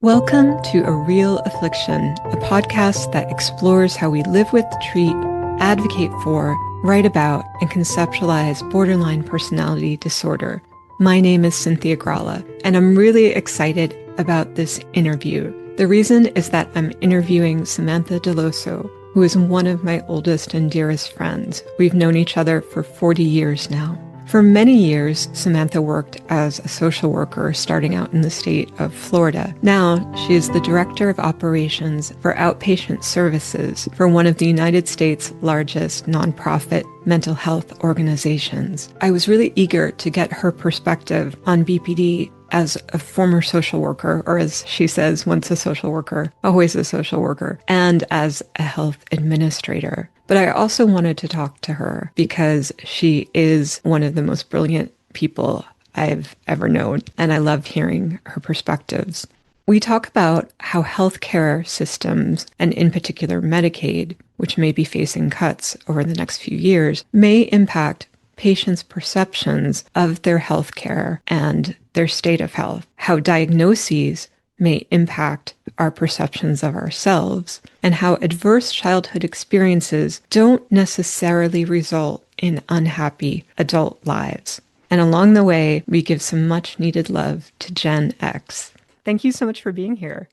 Welcome to A Real Affliction, a podcast that explores how we live with, treat, advocate for, write about, and conceptualize borderline personality disorder. My name is Cynthia Gralla, and I'm really excited about this interview. The reason is that I'm interviewing Samantha Dellosso, who is one of my oldest and dearest friends. We've known each other for 40 years now. For many years, Samantha worked as a social worker starting out in the state of Florida. Now, she is the Director of Operations for Outpatient Services for one of the United States' largest nonprofit mental health organizations. I was really eager to get her perspective on BPD as a former social worker, or as she says, once a social worker, always a social worker, and as a health administrator. But I also wanted to talk to her because she is one of the most brilliant people I've ever known, and I love hearing her perspectives. We talk about how healthcare systems, and in particular Medicaid, which may be facing cuts over the next few years, may impact patients' perceptions of their healthcare and their state of health, how diagnoses may impact our perceptions of ourselves, and how adverse childhood experiences don't necessarily result in unhappy adult lives. And along the way, we give some much needed love to Gen X. Thank you so much for being here.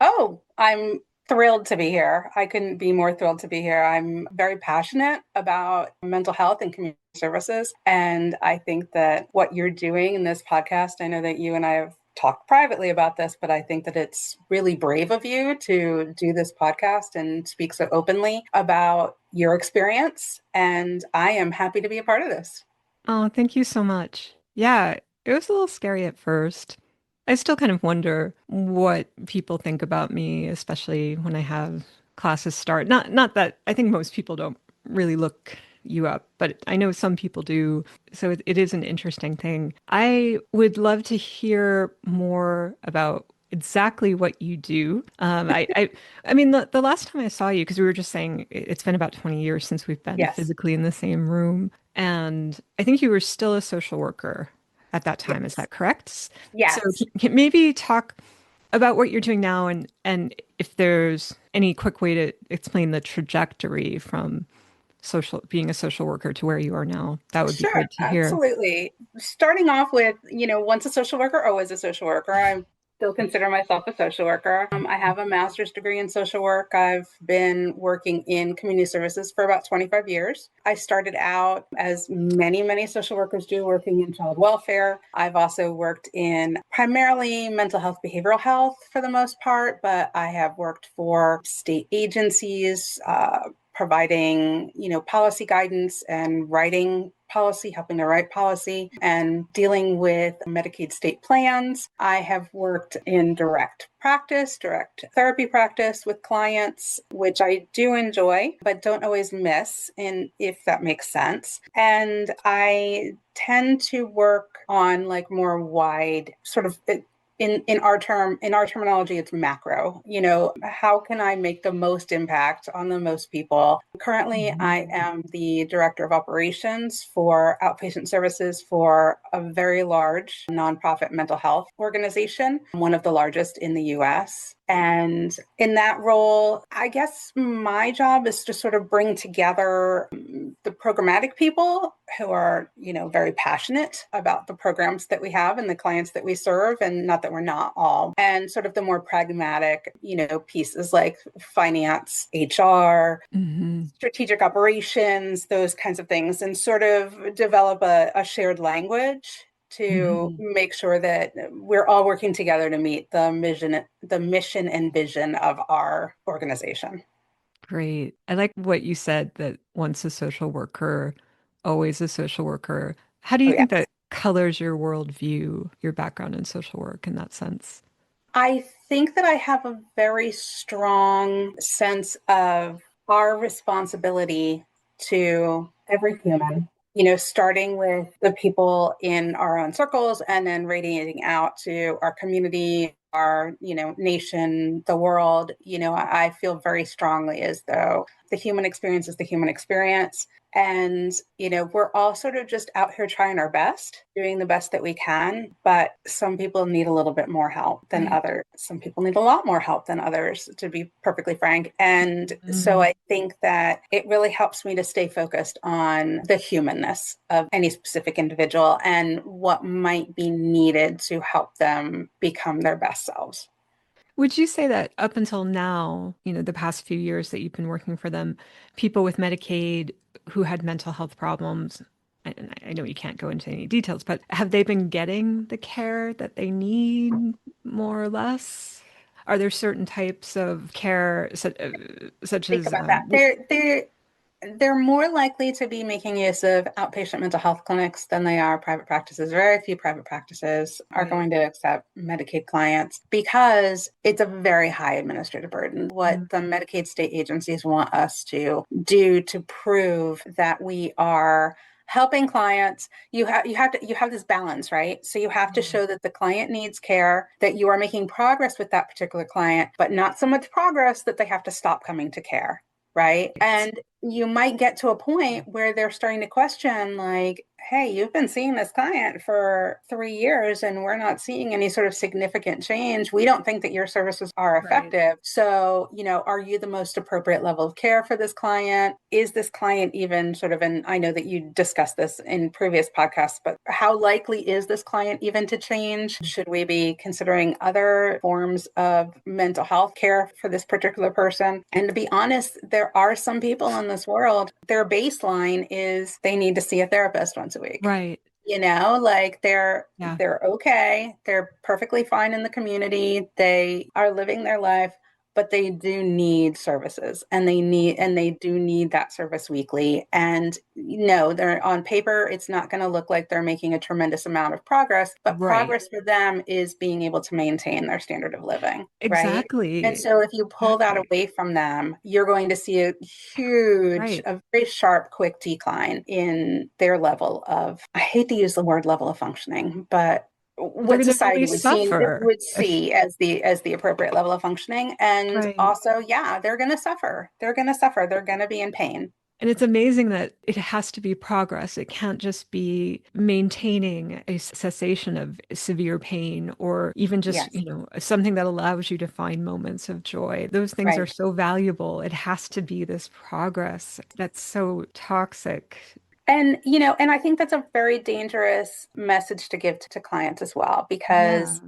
Oh, I'm thrilled to be here. I couldn't be more thrilled to be here. I'm very passionate about mental health and community services. And I think that what you're doing in this podcast, I know that you and I have talked privately about this, but I think that it's really brave of you to do this podcast and speak so openly about your experience. And I am happy to be a part of this. Oh, thank you so much. Yeah, it was a little scary at first. I still kind of wonder what people think about me, especially when I have classes start. Not that I think most people don't really look you up, but I know some people do. So it is an interesting thing. I would love to hear more about exactly what you do. I mean, the last time I saw you, because we were just saying it's been about 20 years since we've been Yes. physically in the same room. And I think you were still a social worker at that time. Is Yes. that correct? So Yes. can maybe talk about what you're doing now and if there's any quick way to explain the trajectory from being a social worker to where you are now. That would be Sure, good to hear. absolutely. Starting off with, once a social worker, always a social worker. I still consider myself a social worker. I have a master's degree in social work. I've been working in community services for about 25 years. I started out, as many, many social workers do, working in child welfare. I've also worked in primarily mental health, behavioral health for the most part, but I have worked for state agencies, providing, policy guidance and writing policy, helping to write policy, and dealing with Medicaid state plans. I have worked in direct therapy practice with clients, which I do enjoy, but don't always miss, if that makes sense. And I tend to work on like more wide sort of in our terminology, it's macro. How can I make the most impact on the most people? Currently, I am the director of operations for outpatient services for a very large nonprofit mental health organization, one of the largest in the US. And in that role, I guess my job is to sort of bring together the programmatic people who are, very passionate about the programs that we have and the clients that we serve, and not that we're not all, and sort of the more pragmatic, pieces like finance, HR, strategic operations, those kinds of things, and sort of develop a shared language to make sure that we're all working together to meet the mission and vision of our organization. Great. I like what you said that once a social worker, always a social worker. How do you Oh, think yes. that colors your worldview, your background in social work in that sense? I think that I have a very strong sense of our responsibility to every human, starting with the people in our own circles and then radiating out to our community, our, nation, the world. I feel very strongly as though the human experience is the human experience. And, we're all sort of just out here trying our best, doing the best that we can. But some people need a little bit more help than Right. others. Some people need a lot more help than others, to be perfectly frank. And so Mm. I think that it really helps me to stay focused on the humanness of any specific individual and what might be needed to help them become their best selves. Would you say that up until now, the past few years that you've been working for them, people with Medicaid who had mental health problems, and I know you can't go into any details, but have they been getting the care that they need more or less? Are there certain types of care, such Think as, about that. They're more likely to be making use of outpatient mental health clinics than they are private practices. Very few private practices are right. going to accept Medicaid clients because it's a very high administrative burden. What Mm. the Medicaid state agencies want us to do to prove that we are helping clients, you have this balance, right? So you have to Mm. show that the client needs care, that you are making progress with that particular client, but not so much progress that they have to stop coming to care, right? Right. And you might get to a point where they're starting to question, like, hey, you've been seeing this client for 3 years and we're not seeing any sort of significant change. We don't think that your services are Right. effective. So, are you the most appropriate level of care for this client? Is this client even sort of, and I know that you discussed this in previous podcasts, but how likely is this client even to change? Should we be considering other forms of mental health care for this particular person? And to be honest, there are some people in this world, their baseline is they need to see a therapist once a week. Right. Like Yeah. they're okay, they're perfectly fine in the community, they are living their life, but they do need services, and they do need that service weekly. And no, they're on paper, it's not going to look like they're making a tremendous amount of progress, but Right. progress for them is being able to maintain their standard of living, right? And Exactly. so if you pull that Exactly. away from them, you're going to see Right. a very sharp, quick decline in their level of, I hate to use the word level of functioning, but They're what going to really society suffer. would see as the appropriate level of functioning. And Right. also, yeah, they're going to suffer. They're going to suffer. They're going to be in pain. And it's amazing that it has to be progress. It can't just be maintaining a cessation of severe pain or even just, Yes, something that allows you to find moments of joy. Those things are right. so valuable. It has to be this progress that's so toxic. And I think that's a very dangerous message to give to clients as well, Yeah. because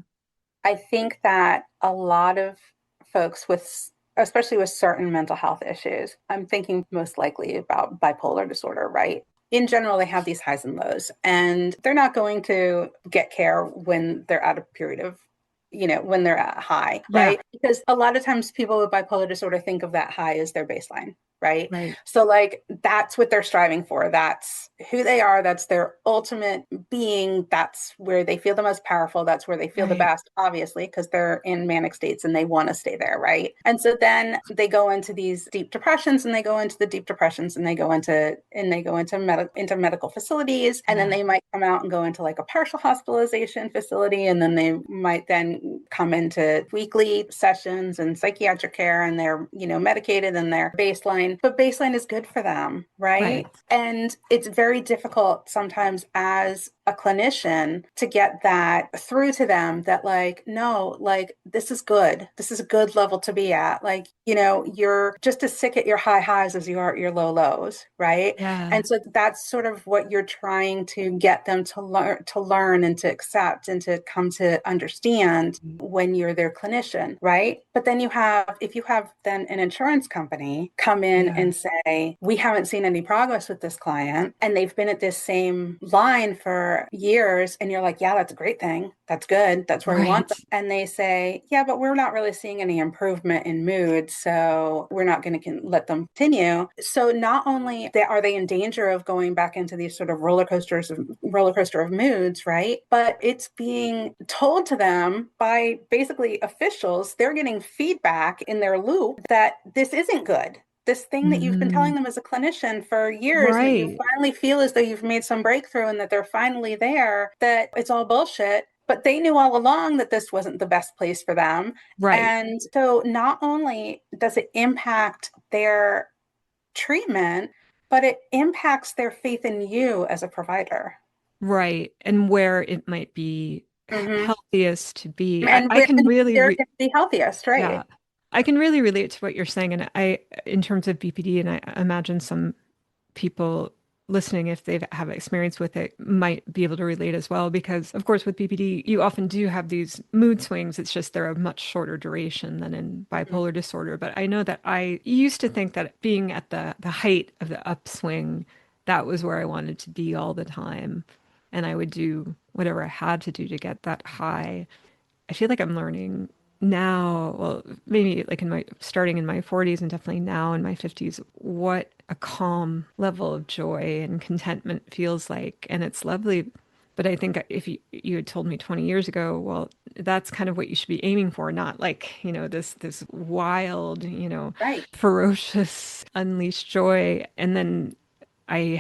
I think that a lot of folks with, especially with certain mental health issues, I'm thinking most likely about bipolar disorder, right? In general, they have these highs and lows, and they're not going to get care when they're at a period of, when they're at high, Yeah. right? Because a lot of times people with bipolar disorder think of that high as their baseline, right? Right. So, like, that's what they're striving for. That's who they are. That's their ultimate being. That's where they feel the most powerful. That's where they feel the Right. best, obviously, because they're in manic states and they want to stay there, right? And so then they go into these deep depressions, and they go into the deep depressions, and they go into medical facilities, and then Yeah. they might come out and go into like a partial hospitalization facility, and then they might then come into weekly sessions and psychiatric care, and they're medicated, and they're baseline, but baseline is good for them, right? Right. And it's very difficult sometimes as a clinician to get that through to them, that, like, no, like, this is good, this is a good level to be at, like, you're just as sick at your high highs as you are at your low lows, right? Yeah. And so that's sort of what you're trying to get them to learn and to accept and to come to understand when you're their clinician, right? But then if you have then an insurance company come in Yeah. and say, we haven't seen any progress with this client, and they've been at this same line for years, and you're like, yeah, that's a great thing. That's good. That's where we want Right. them. And they say, yeah, but we're not really seeing any improvement in mood, so we're not going to let them continue. So not only are they in danger of going back into these sort of roller coaster of moods, right? But it's being told to them by basically officials. They're getting feedback in their loop that this isn't good. This thing that you've been Mhm. telling them as a clinician for years, and that you Right. finally feel as though you've made some breakthrough and that they're finally there, that it's all bullshit. But they knew all along that this wasn't the best place for them. Right. And so not only does it impact their treatment, but it impacts their faith in you as a provider. Right. And where it might be Hmm. healthiest to be. And I where can really they're the healthiest, yeah. right? I can really relate to what you're saying. And in terms of BPD, and I imagine some people listening, if they have experience with it, might be able to relate as well. Because, of course, with BPD, you often do have these mood swings. It's just they're a much shorter duration than in Mhm. bipolar disorder. But I know that I used to think that being at the height of the upswing, that was where I wanted to be all the time. And I would do whatever I had to do to get that high. I feel like I'm learning now, well, maybe like in my starting in my 40s and definitely now in my 50s, what a calm level of joy and contentment feels like. And it's lovely. But I think if you had told me 20 years ago, well, that's kind of what you should be aiming for, not like, this wild, Right. ferocious, unleashed joy. And then I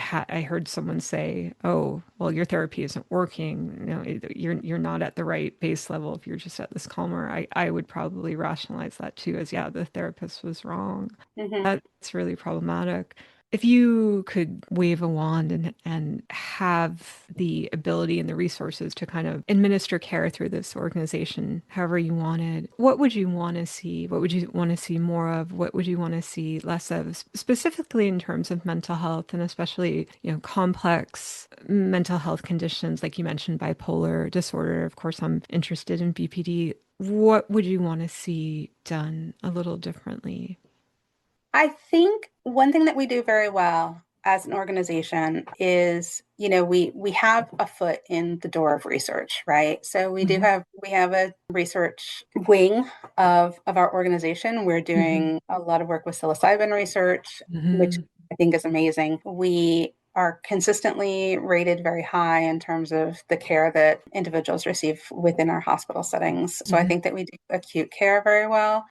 heard someone say, "Oh, well, your therapy isn't working. You're not at the right base level if you're just at this calmer." I would probably rationalize that too as, yeah, the therapist was wrong. Hmm. That's really problematic. If you could wave a wand and have the ability and the resources to kind of administer care through this organization however you wanted, what would you want to see? What would you want to see more of? What would you want to see less of, specifically in terms of mental health and especially, complex mental health conditions like you mentioned, bipolar disorder. Of course, I'm interested in BPD. What would you want to see done a little differently? I think one thing that we do very well as an organization is, we have a foot in the door of research, right? So Hmm. we have a research wing of our organization. We're Hmm. doing a lot of work with psilocybin research, which Hmm. I think is amazing. We are consistently rated very high in terms of the care that individuals receive within our hospital settings. So I Hmm. think that we do acute care very well.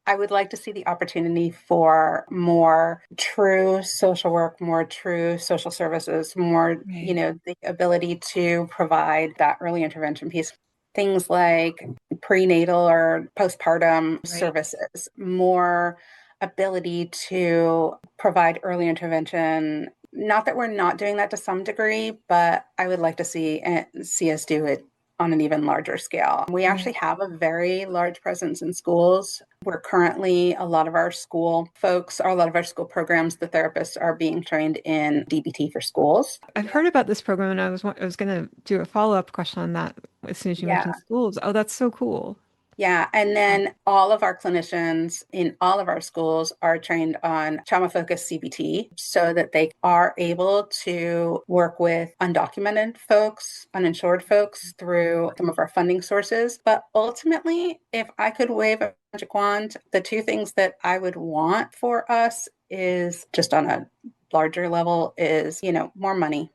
I would like to see the opportunity for more true social work, more true social services, more, Right. the ability to provide that early intervention piece. Things like prenatal or postpartum Right. services, more ability to provide early intervention. Not that we're not doing that to some degree, but I would like to see us do it on an even larger scale. We Right. actually have a very large presence in schools. We're currently, a lot of our school folks, or a lot of our school programs, the therapists are being trained in DBT for schools. I've heard about this program, and I was going to do a follow-up question on that as soon as you Yeah. mentioned schools. Oh, that's so cool. Yeah, and then all of our clinicians in all of our schools are trained on trauma focused CBT so that they are able to work with undocumented folks, uninsured folks through some of our funding sources. But ultimately, if I could wave a magic wand, the two things that I would want for us is just on a larger level is, more money.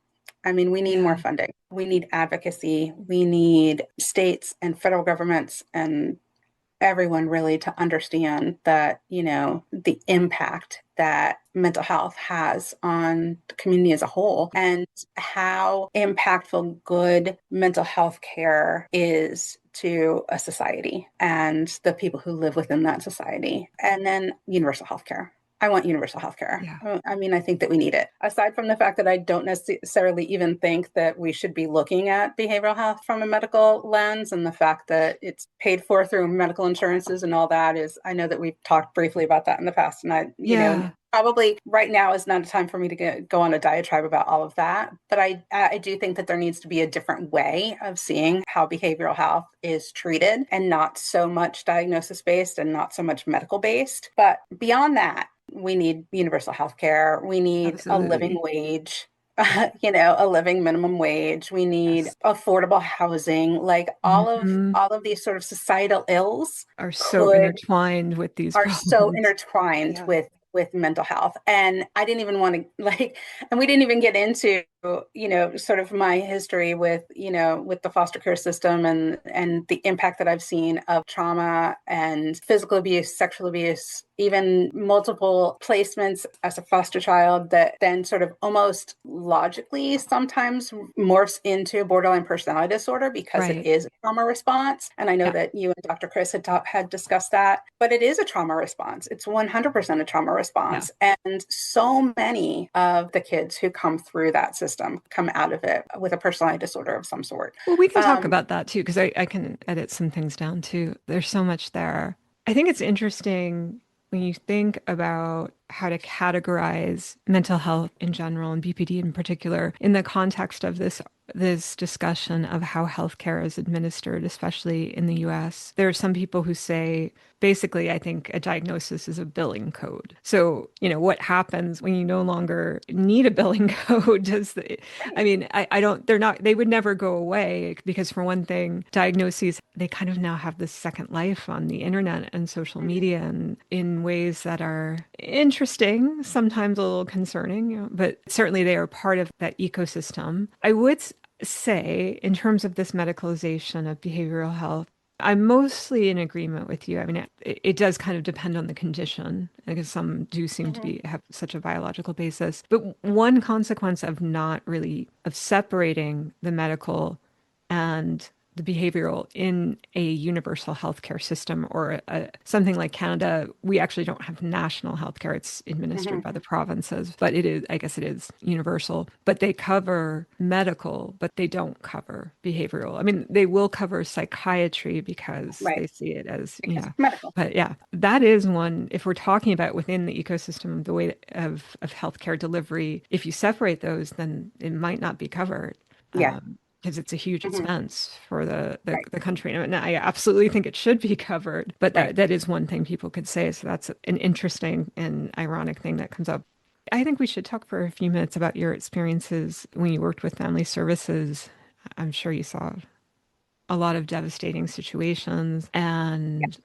I mean, we need more Yeah. funding. We need advocacy. We need states and federal governments and everyone really to understand that, the impact that mental health has on the community as a whole and how impactful good mental health care is to a society and the people who live within that society. And then universal health care. I want universal health care. Yeah. I mean, I think that we need it. Aside from the fact that I don't necessarily even think that we should be looking at behavioral health from a medical lens, and the fact that it's paid for through medical insurances and all that is, I know that we've talked briefly about that in the past. And Yeah. probably right now is not a time for me to go on a diatribe about all of that. But I do think that there needs to be a different way of seeing how behavioral health is treated and not so much diagnosis based and not so much medical based. But beyond that, we need universal health care. We need a living Absolutely. wage, a living minimum wage. We need Yes. affordable housing. Like Hmm. all of these sort of societal ills Are so could intertwined with these are so problems. intertwined Yeah. with mental health. And I didn't even want to and we didn't even get into sort of my history with, with the foster care system and the impact that I've seen of trauma and physical abuse, sexual abuse, even multiple placements as a foster child that then sort of almost logically sometimes morphs into borderline personality disorder because it Right. is a trauma response. And I know Yeah. that you and Dr. Kriss had discussed that, but it is a trauma response. It's 100% a trauma Yeah. response. And so many of the kids who come through that system come out of it with a personality disorder of some sort. Well, we can talk about that too, because I can edit some things down too. There's so much there. I think it's interesting when you think about how to categorize mental health in general and BPD in particular in the context of this discussion of how healthcare is administered, especially in the US. There are some people who say, basically, I think a diagnosis is a billing code. So, what happens when you no longer need a billing code? I don't, they would never go away because, for one thing, diagnoses, they kind of now have this second life on the internet and social media and in ways that are interesting, sometimes a little concerning, but certainly they are part of that ecosystem. I would say, in terms of this medicalization of behavioral health, I'm mostly in agreement with you. I mean, it does kind of depend on the condition because some do seem to Mhm. be have such a biological basis. But one consequence of not really of separating the medical and the behavioral in a universal healthcare system or something like Canada, we actually don't have national healthcare. It's administered Mhm. by the provinces, but it is, I guess it is universal. But they cover medical, but they don't cover behavioral. I mean, they will cover psychiatry because Right. they see it as, Because yeah. it's medical. But yeah, that is one, if we're talking about within the ecosystem, the way of healthcare delivery, if you separate those, then it might not be covered. Yeah. Because it's a huge Mhm. expense for Right. the country. And I absolutely think it should be covered, but Right. that is one thing people could say. So that's an interesting and ironic thing that comes up. I think we should talk for a few minutes about your experiences when you worked with family services. I'm sure you saw a lot of devastating situations. Yeah. And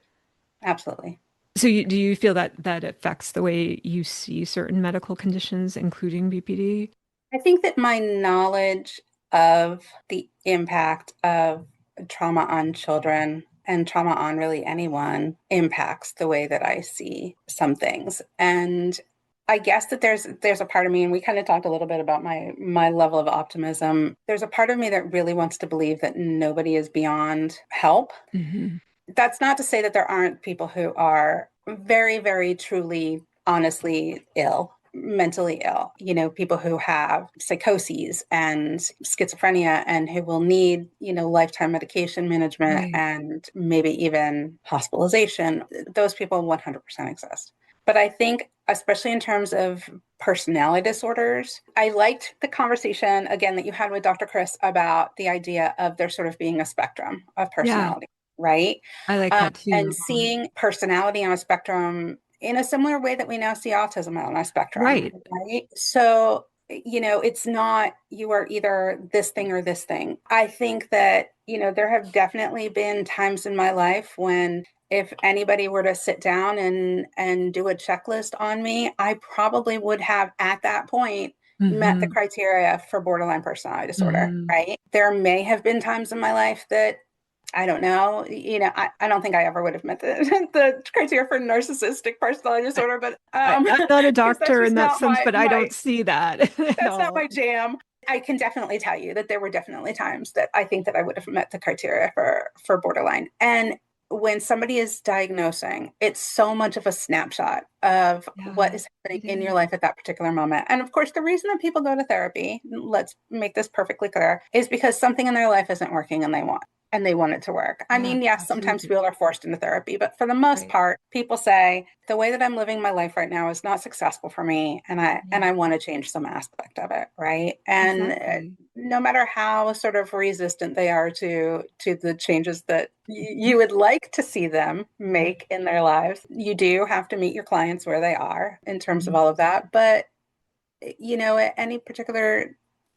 Absolutely. so do you feel that that affects the way you see certain medical conditions, including BPD? I think that my knowledge of the impact of trauma on children and trauma on really anyone impacts the way that I see some things. And I guess that there's a part of me, and we kind of talked a little bit about my level of optimism. There's a part of me that really wants to believe that nobody is beyond help. Hmm. That's not to say that there aren't people who are very, very truly, honestly ill, mentally ill, people who have psychoses and schizophrenia and who will need, lifetime medication management Right. and maybe even hospitalization. Those people 100% exist. But I think, especially in terms of personality disorders, I liked the conversation again that you had with Dr. Kriss about the idea of there sort of being a spectrum of Yeah, personality, right? I like that And too. seeing personality on a spectrum in a similar way that we now see autism on a spectrum, Right. right? So, it's not you are either this thing or this thing. I think that, there have definitely been times in my life when if anybody were to sit down and do a checklist on me, I probably would have at that point met the Hmm. criteria for borderline personality disorder, Hmm. right? There may have been times in my life that I don't know. I don't think I ever would have met the, the criteria for narcissistic personality disorder, but I'm not a because that's doctor in just that not sense, but I don't see that at that's not all. my jam. I can definitely tell you that there were definitely times that I think that I would have met the criteria for borderline. And when somebody is diagnosing, it's so much of a snapshot of what Yeah, is happening it in your is. life at that particular moment. And of course, the reason that people go to therapy, let's make this perfectly clear, is because something in their life isn't working and they want it to work. I Yeah, mean, yes, sometimes absolutely. people are forced into therapy, but for the most Right. part, people say the way that I'm living my life right now is not successful for me, and Yeah, I want to change some aspect of it, right? And exactly. no matter how sort of resistant they are to the changes that you would like to see them Mhm. make in their lives, you do have to meet your clients where they are in terms of Mhm. all of that. But at any particular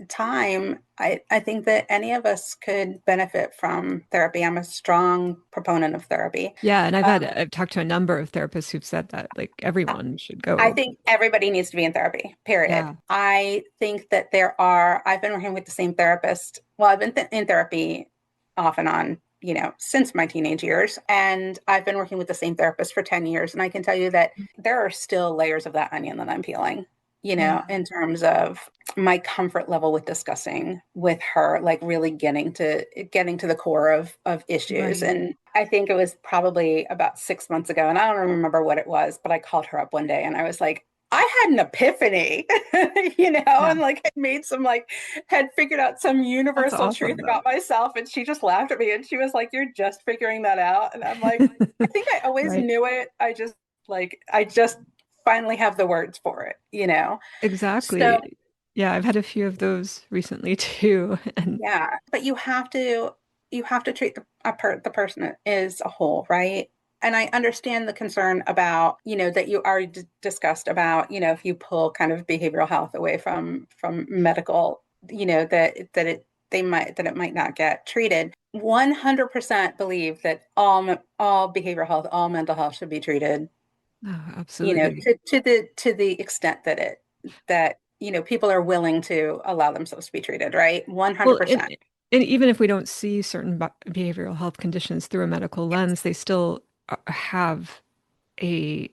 time, I think that any of us could benefit from therapy. I'm a strong proponent of therapy. Yeah, and Um, I've talked to a number of therapists who've said that like everyone should I go. think everybody needs to be in therapy, period. Yeah. I think that I've been working with the same therapist. Well, I've been in therapy off and on, since my teenage years. And I've been working with the same therapist for 10 years. And I can tell you that there are still layers of that onion that I'm peeling, Yeah. in terms of my comfort level with discussing with her, like really getting to the core of issues. Right. And I think it was probably about 6 months ago, and I don't remember what it was, but I called her up one day and I was like, I had an epiphany, Yeah. and like had figured out some That's universal truth awesome though. about myself. And she just laughed at me and she was like, you're just figuring that out. And I'm like, I think I always Right. knew it. I just finally have the words for it. So Exactly. Yeah, I've had a few of those recently too. And yeah, but you have to treat the person as a whole, right? And I understand the concern about, that you already discussed about, if you pull kind of behavioral health away from medical, that it might not get treated. 100% believe that all behavioral health, all mental health should be treated, oh, absolutely. to the extent that people are willing to allow themselves to be treated, right? Well, 100%. and even if we don't see certain behavioral health conditions through a medical lens, they still have a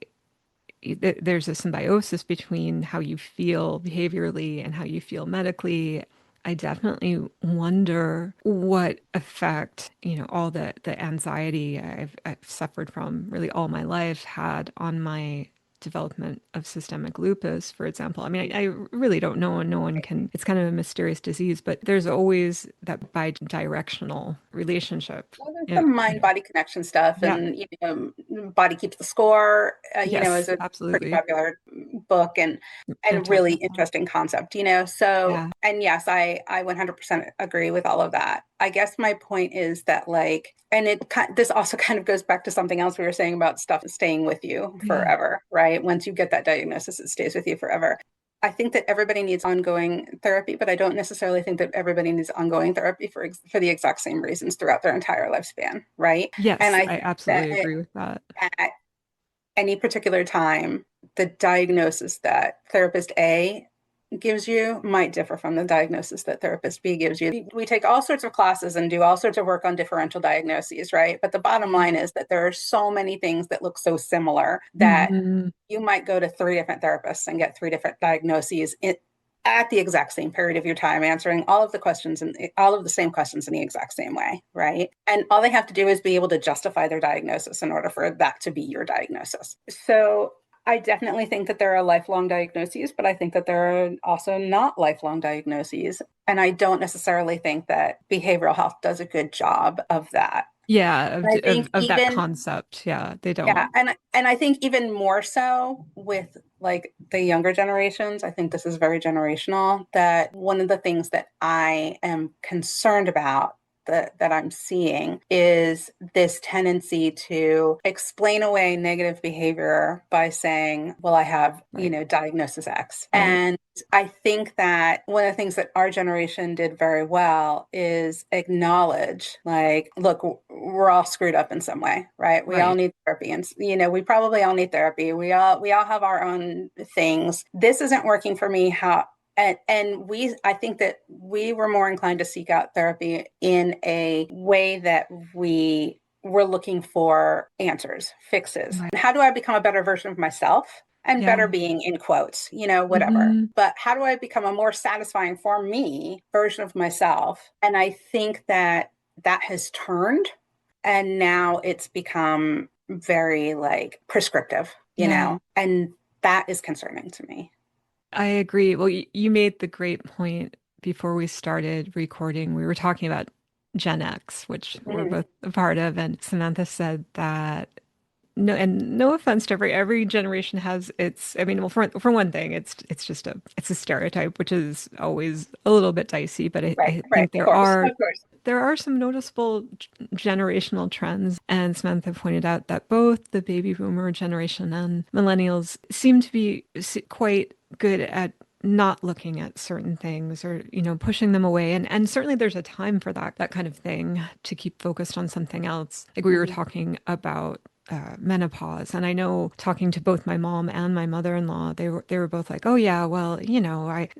there's a symbiosis between how you feel behaviorally and how you feel medically. I definitely wonder what effect, all the anxiety I've suffered from really all my life had on my development of systemic lupus, for example. I mean, I really don't know, and no one can, it's kind of a mysterious disease, but there's always that bi-directional relationship. Well, there's Yeah. some mind-body connection stuff, Yeah. and Body Keeps the Score, Yes, is a pretty absolutely. popular book I've and talked really about that. interesting concept. So, Yeah. and yes, I 100% agree with all of that. I guess my point is that, like, and this also kind of goes back to something else we were saying about stuff staying with you Yeah. forever, right? Once you get that diagnosis, it stays with you forever. I think that everybody needs ongoing therapy, but I don't necessarily think that everybody needs ongoing therapy for the exact same reasons throughout their entire lifespan, right? And Yes, I I think that absolutely agree with that. at any particular time, the diagnosis that therapist A gives you might differ from the diagnosis that therapist B gives you. We take all sorts of classes and do all sorts of work on differential diagnoses, right? But the bottom Yeah. line is that there are so many things that look so similar that Hmm. you might go to three different therapists and get three different diagnoses at the exact same period of your time, answering all of the questions and all of the same questions in the exact same way, right? And all they have to do is be able to justify their diagnosis in order for that to be your diagnosis. So I definitely think that there are lifelong diagnoses, but I think that there are also not lifelong diagnoses. And I don't necessarily think that behavioral health does a good job of that. Yeah, And I think of that even concept. Yeah, they yeah, don't. and I think even more so with like the younger generations, I think this is very generational, that one of the things that I am concerned about that I'm seeing is this tendency to explain away negative behavior by saying, well, I have, Right. diagnosis X. Right. And I think that one of the things that our generation did very well is acknowledge, like, look, we're all screwed up in some way, right? We all Right. need therapy, and we probably all need therapy. We all have our own things. This isn't working for me. How and I think that we were more inclined to seek out therapy in a way that we were looking for answers, fixes. Right. How do I become a better version of myself? And better Yeah. being in quotes, whatever. Hmm. But how do I become a more satisfying for me version of myself? And I think that has turned, and now it's become very like prescriptive, Yeah. and that is concerning to me. I agree. Well, you made the great point before we started recording. We were talking about Gen X, which we're Mhm. both a part of, and Samantha said that no, and no offense to every generation has its. I mean, well, for one thing, it's just a stereotype, which is always a little bit dicey. But Right, I right, think of course, of course. there are some noticeable generational trends, and Samantha pointed out that both the baby boomer generation and millennials seem to be quite good at not looking at certain things or, pushing them away. And certainly there's a time for that kind of thing to keep focused on something else. Like we were Mhm. talking about menopause. And I know talking to both my mom and my mother-in-law, they were both like, "Oh yeah, well,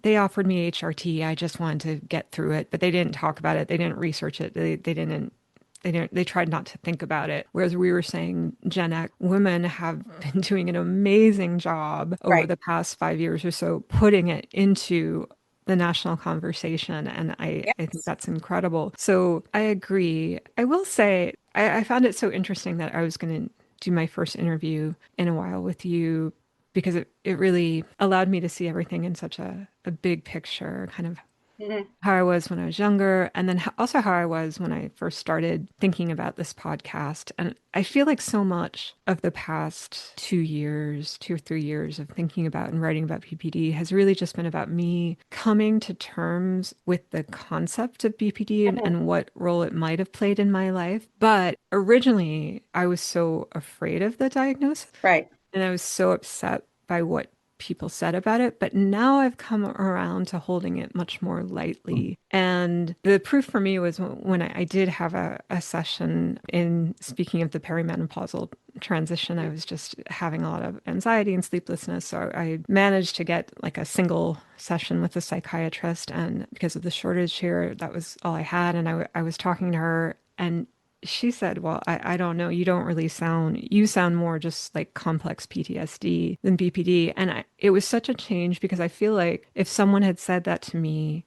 they offered me HRT. I just wanted to get through it." But they didn't talk about it. They didn't research it. They tried not to think about it. Whereas we were saying Gen X women have been doing an amazing job over Right. the past 5 years or so, putting it into the national conversation. And I think Yes. that's incredible. So I agree. I will say, I found it so interesting that I was going to do my first interview in a while with you because it really allowed me to see everything in such a big picture, kind of Mhm. how I was when I was younger, and then also how I was when I first started thinking about this podcast. And I feel like so much of the past 2 years, 2 or 3 years of thinking about and writing about BPD has really just been about me coming to terms with the concept of BPD Mhm. and what role it might have played in my life. But originally, I was so afraid of the diagnosis. Right. And I was so upset by what people said about it. But now I've come around to holding it much more lightly. And the proof for me was when I did have a session in speaking of the perimenopausal transition. I was just having a lot of anxiety and sleeplessness. So I managed to get like a single session with a psychiatrist. And because of the shortage here, that was all I had. And I was talking to her. And she said, "Well, I don't know. You sound more just like complex PTSD than BPD." And it was such a change because I feel like if someone had said that to me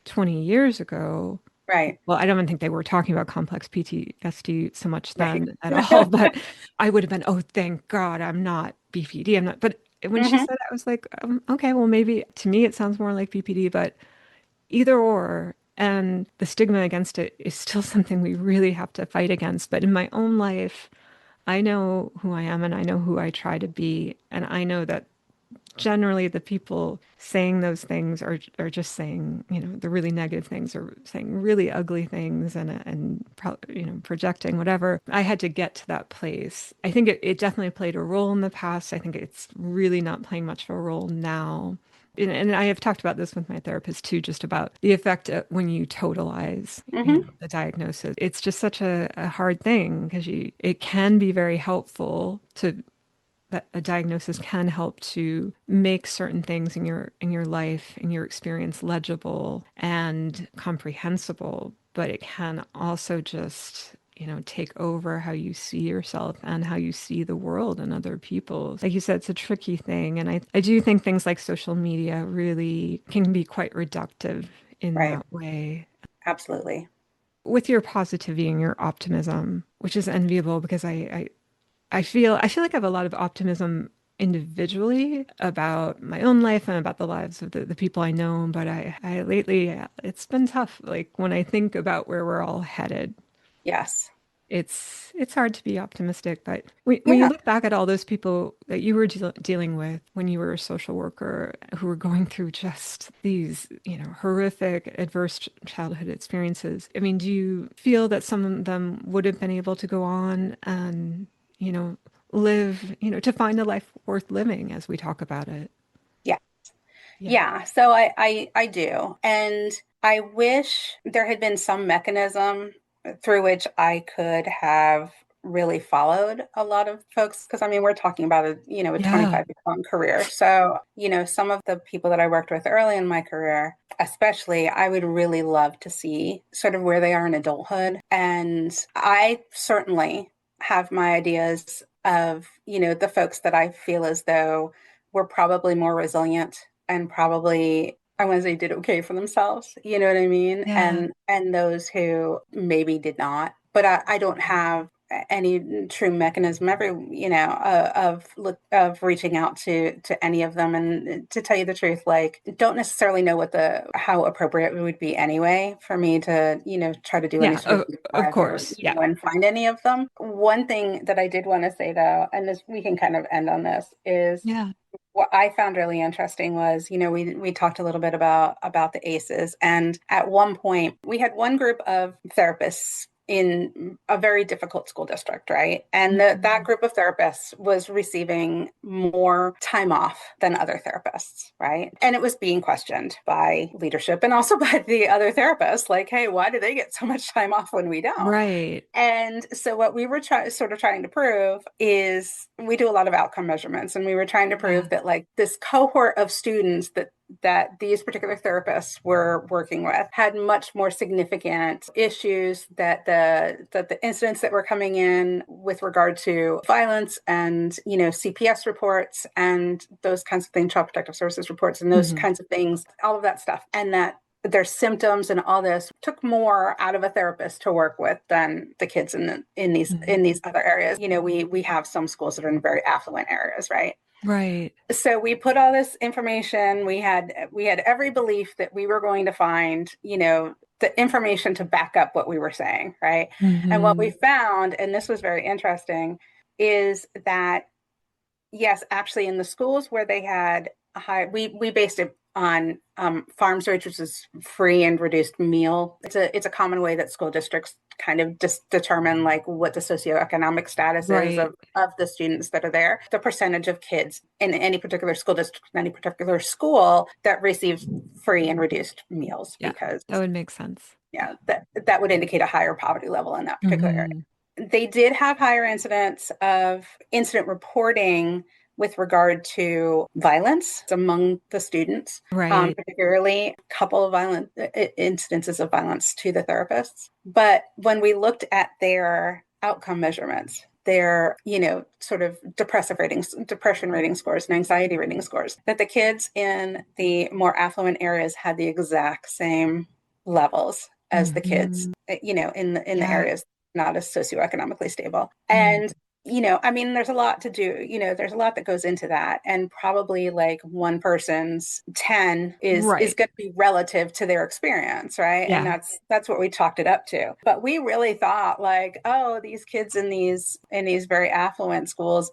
20 years ago, Right. well, I don't even think they were talking about complex PTSD so much Right. then at all, but I would have been, "Oh, thank God I'm not BPD. I'm not." But when she Hmm. said that, I was like, okay, well, maybe to me it sounds more like BPD, but either or. And the stigma against it is still something we really have to fight against. But in my own life, I know who I am and I know who I try to be. And I know that generally the people saying those things are just saying, the really negative things or saying really ugly things and projecting whatever. I had to get to that place. I think it definitely played a role in the past. I think it's really not playing much of a role now. And I have talked about this with my therapist too, just about the effect when you totalize, Hmm. the diagnosis. It's just such a hard thing because it can be very helpful to that a diagnosis can help to make certain things in your life, in your experience legible and comprehensible, but it can also just take over how you see yourself and how you see the world and other people. Like you said, it's a tricky thing. And I do think things like social media really can be quite reductive in Right. that way. Absolutely. With your positivity and your optimism, which is enviable because I feel like I have a lot of optimism individually about my own life and about the lives of the people I know. But I lately, it's been tough. Like when I think about where we're all headed, Yes. it's hard to be optimistic. But when you Yeah. look back at all those people that you were dealing with when you were a social worker who were going through just these, horrific, adverse childhood experiences, I mean, do you feel that some of them would have been able to go on and, you know, live, to find a life worth living as we talk about it? Yeah. Yeah. Yeah. So I do. And I wish there had been some mechanism through which I could have really followed a lot of folks. Because I mean, we're talking about a Yeah. 25 year long career. So, some of the people that I worked with early in my career, especially, I would really love to see sort of where they are in adulthood. And I certainly have my ideas of, the folks that I feel as though were probably more resilient and probably I want to say did okay for themselves. You know what I mean? Yeah. And those who maybe did not. But I don't have any true mechanism ever, of reaching out to any of them. And to tell you the truth, like don't necessarily know what the how appropriate it would be anyway for me to try to do any Yeah. sort of deep Of dive or course. Yeah. and find any of them. One thing that I did want to say though, and this we can kind of end on this, is Yeah. what I found really interesting was, we talked a little bit about the ACEs, and at one point we had one group of therapists in a very difficult school district, right? And that group of therapists was receiving more time off than other therapists, right? And it was being questioned by leadership and also by the other therapists, like, hey, why do they get so much time off when we don't? Right. And so what we were sort of trying to prove is we do a lot of outcome measurements, and we were trying to prove that like this cohort of students that these particular therapists were working with had much more significant issues, that the incidents that were coming in with regard to violence and, you know, CPS reports and those kinds of things, Child Protective Services reports and those kinds of things, all of that stuff, and that their symptoms and all this took more out of a therapist to work with than the kids in these other areas. You know, we have some schools that are in very affluent areas, right? Right. So we put all this information. We had every belief that we were going to find, you know, the information to back up what we were saying, right? And what we found, and this was very interesting, is that yes, actually, in the schools where they had a high, we based it on farm search, which is free and reduced meal. It's a common way that school districts kind of just determine like what the socioeconomic status is of the students that are there. The percentage of kids in any particular school district, in any particular school that receives free and reduced meals, because that would make sense. Yeah, that would indicate a higher poverty level in that particular area. They did have higher incidents of incident reporting with regard to violence among the students, particularly a couple of violent incidences of violence to the therapists. But when we looked at their outcome measurements, their, you know, sort of depression rating scores and anxiety rating scores, that the kids in the more affluent areas had the exact same levels as the kids, you know, in the areas not as socioeconomically stable. And you know, I mean, there's a lot to do, you know, there's a lot that goes into that. And probably like one person's 10 is going to be relative to their experience, right? And that's what we chalked it up to. But we really thought like, oh, these kids in these very affluent schools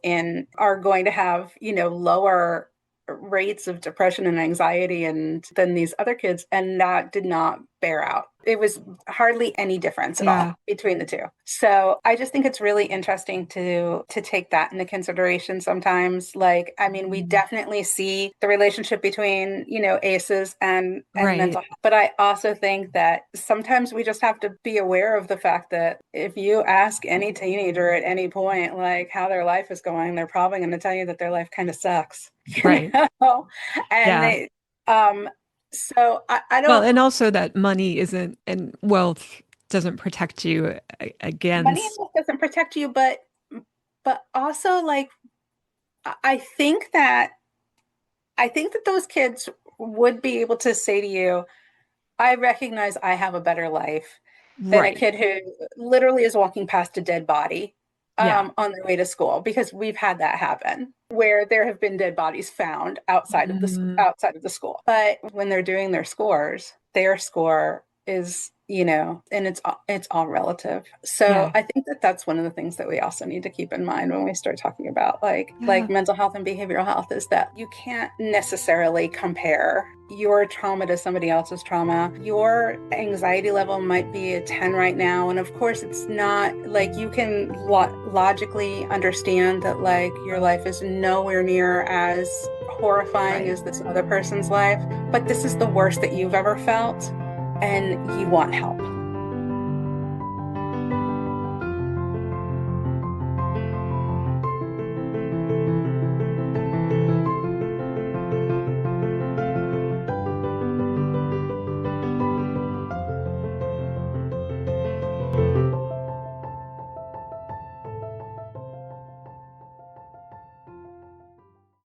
are going to have, you know, lower rates of depression and anxiety and than these other kids, and that did not bear out. It was hardly any difference at all between the two. So I just think it's really interesting to take that into consideration sometimes. Like, I mean, we definitely see the relationship between, you know, ACEs and mental health. But I also think that sometimes we just have to be aware of the fact that if you ask any teenager at any point, like how their life is going, they're probably going to tell you that their life kind of sucks. Right. And they, so I don't. Well, and also that money isn't, and wealth doesn't protect you against. Money doesn't protect you, but also like I think that those kids would be able to say to you, I recognize I have a better life than a kid who literally is walking past a dead body on their way to school, because we've had that happen where there have been dead bodies found outside of the school. But when they're doing their score is, you know, and it's all relative. So I think that's one of the things that we also need to keep in mind when we start talking about like mental health and behavioral health, is that you can't necessarily compare your trauma to somebody else's trauma. Your anxiety level might be a 10 right now, and of course it's not like you can logically understand that like your life is nowhere near as horrifying as this other person's life, but this is the worst that you've ever felt, and you want help.